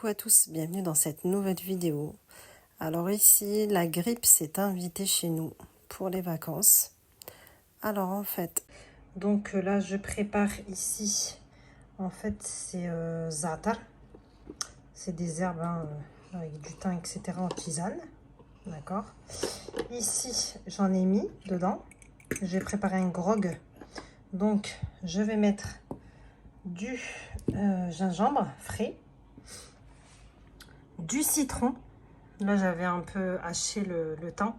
Coucou à tous, bienvenue dans cette nouvelle vidéo. Alors ici, la grippe s'est invitée chez nous pour les vacances. Alors en fait, donc là je prépare ici, en fait c'est za'atar. C'est des herbes avec du thym, etc. en tisane. D'accord. Ici, j'en ai mis dedans. J'ai préparé un grog. Donc je vais mettre du gingembre frais, du citron. Là, j'avais un peu haché le thym.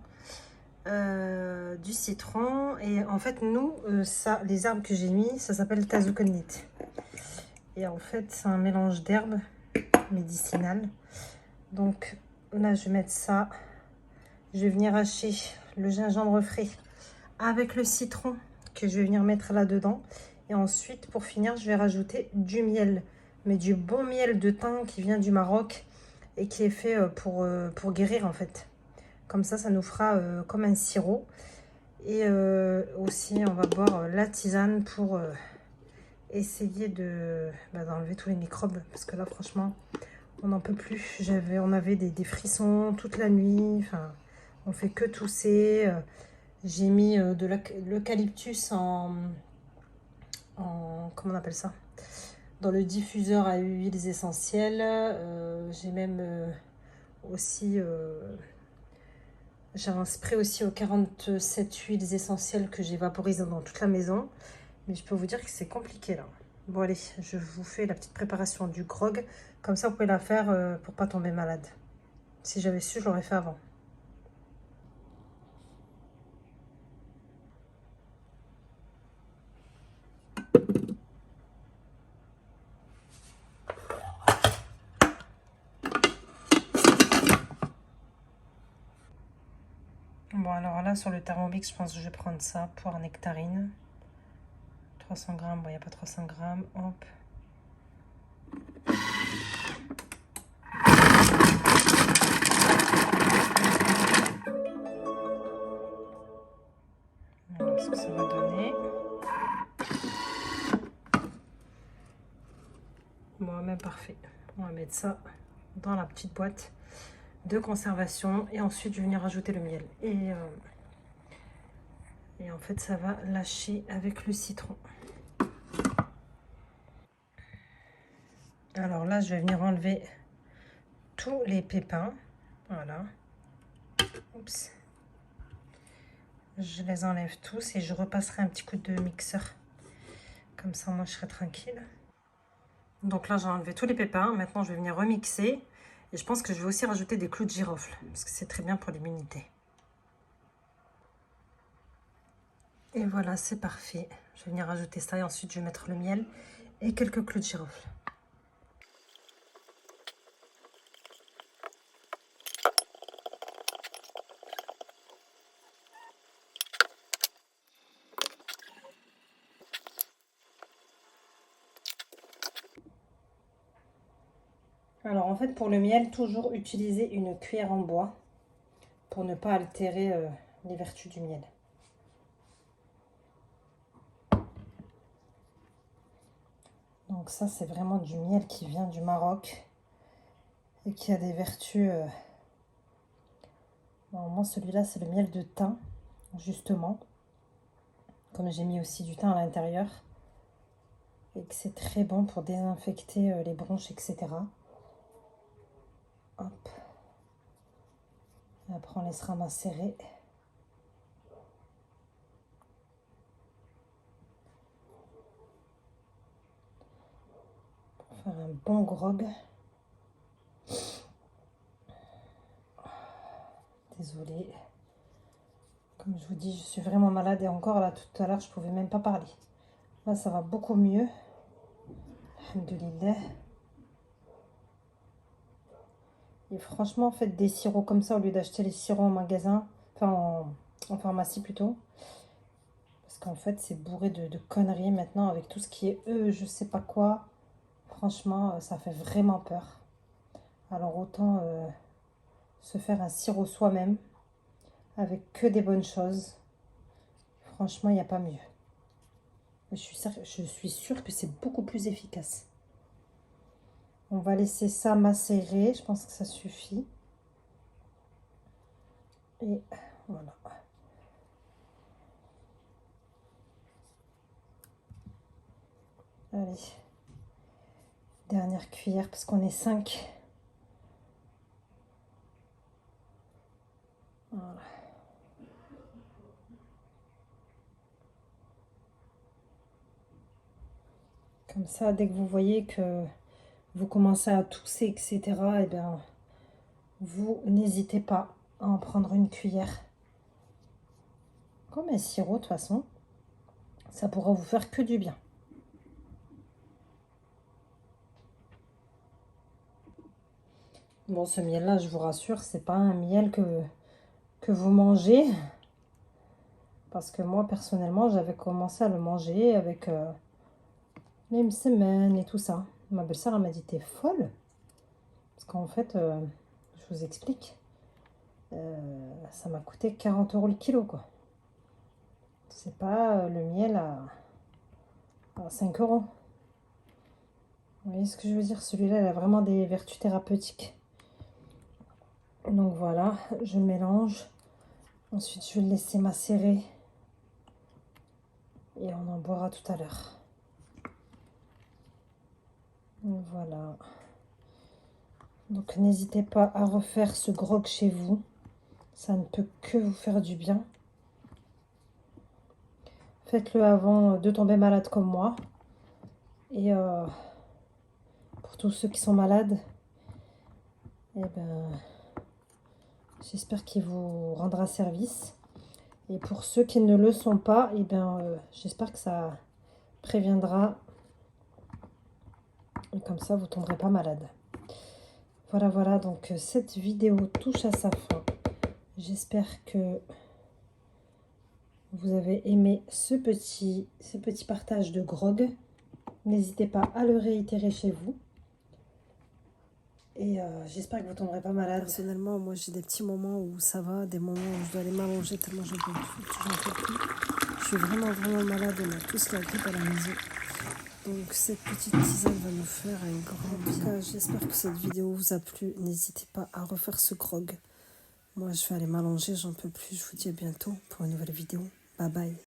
Du citron. Et en fait, nous, les herbes que j'ai mis, ça s'appelle tazoukonnit. Et en fait, c'est un mélange d'herbes médicinales. Donc là, je vais mettre ça. Je vais venir hacher le gingembre frais avec le citron que je vais venir mettre là-dedans. Et ensuite, pour finir, je vais rajouter du miel. Mais du bon miel de thym qui vient du Maroc et qui est fait pour guérir en fait. Comme ça nous fera comme un sirop. Et aussi, on va boire la tisane pour essayer d'enlever tous les microbes. Parce que là, franchement, on n'en peut plus. On avait des frissons toute la nuit. Enfin, on fait que tousser. J'ai mis de l'eucalyptus comment on appelle ça, dans le diffuseur à huiles essentielles. J'ai même aussi... j'ai un spray aussi aux 47 huiles essentielles que j'ai vaporisé dans toute la maison. Mais je peux vous dire que c'est compliqué là. Bon allez, je vous fais la petite préparation du grog. Comme ça, vous pouvez la faire pour pas tomber malade. Si j'avais su, je l'aurais fait avant. Bon alors là, sur le Thermomix, je pense que je vais prendre ça, poire nectarine. 300 grammes, bon il n'y a pas 300 grammes, hop. Voilà ce que ça va donner. Bon, même parfait. On va mettre ça dans la petite boîte de conservation. Et ensuite, je vais venir rajouter le miel. Et en fait, ça va lâcher avec le citron. Alors là, je vais venir enlever tous les pépins. Voilà. Oups. Je les enlève tous et je repasserai un petit coup de mixeur. Comme ça, moi, je serai tranquille. Donc là, j'ai enlevé tous les pépins. Maintenant, je vais venir remixer. Et je pense que je vais aussi rajouter des clous de girofle. Parce que c'est très bien pour l'immunité. Et voilà, c'est parfait. Je vais venir rajouter ça et ensuite, je vais mettre le miel et quelques clous de girofle. Alors en fait, pour le miel, toujours utiliser une cuillère en bois pour ne pas altérer les vertus du miel. Donc ça, c'est vraiment du miel qui vient du Maroc et qui a des vertus... Normalement, celui-là, c'est le miel de thym, justement. Comme j'ai mis aussi du thym à l'intérieur. Et que c'est très bon pour désinfecter les bronches, etc. Hop. Et après, on laissera macérer. Pour faire un bon grog. Désolée. Comme je vous dis, je suis vraiment malade et encore là, tout à l'heure, je pouvais même pas parler. Là, ça va beaucoup mieux. Alhamdoulilah. Et franchement, faites des sirops comme ça au lieu d'acheter les sirops en magasin, enfin en pharmacie plutôt. Parce qu'en fait, c'est bourré de conneries maintenant avec tout ce qui est je sais pas quoi. Franchement, ça fait vraiment peur. Alors autant se faire un sirop soi-même avec que des bonnes choses. Franchement, il n'y a pas mieux. Je suis sûre que c'est beaucoup plus efficace. On va laisser ça macérer. Je pense que ça suffit. Et voilà. Allez. Dernière cuillère parce qu'on est 5. Voilà. Comme ça, dès que vous voyez que vous commencez à tousser, etc., eh bien, vous n'hésitez pas à en prendre une cuillère. Comme un sirop, de toute façon, ça pourra vous faire que du bien. Bon, ce miel-là, je vous rassure, c'est pas un miel que vous mangez. Parce que moi, personnellement, j'avais commencé à le manger avec les msemen et tout ça. Ma belle-sœur, elle m'a dit, t'es folle? Parce qu'en fait, je vous explique, ça m'a coûté 40 € le kilo, quoi. C'est pas le miel à 5 €. Vous voyez ce que je veux dire? Celui-là, il a vraiment des vertus thérapeutiques. Donc voilà, je mélange. Ensuite, je vais le laisser macérer. Et on en boira tout à l'heure. Voilà. Donc n'hésitez pas à refaire ce grog chez vous. Ça ne peut que vous faire du bien. Faites-le avant de tomber malade comme moi. Et pour tous ceux qui sont malades, eh ben, j'espère qu'il vous rendra service. Et pour ceux qui ne le sont pas, eh ben, j'espère que ça préviendra. Et comme ça, vous ne tomberez pas malade. Voilà, voilà. Donc, cette vidéo touche à sa fin. J'espère que vous avez aimé ce petit partage de grog. N'hésitez pas à le réitérer chez vous. Et j'espère que vous ne tomberez pas malade. Personnellement, moi j'ai des petits moments où ça va, des moments où je dois aller m'allonger tellement j'en peux plus. Je suis vraiment malade, on a tous la grippe à la maison. Donc cette petite tisane va nous faire un grand bien. En tout cas, j'espère que cette vidéo vous a plu. N'hésitez pas à refaire ce grog. Moi je vais aller m'allonger, j'en peux plus. Je vous dis à bientôt pour une nouvelle vidéo. Bye bye.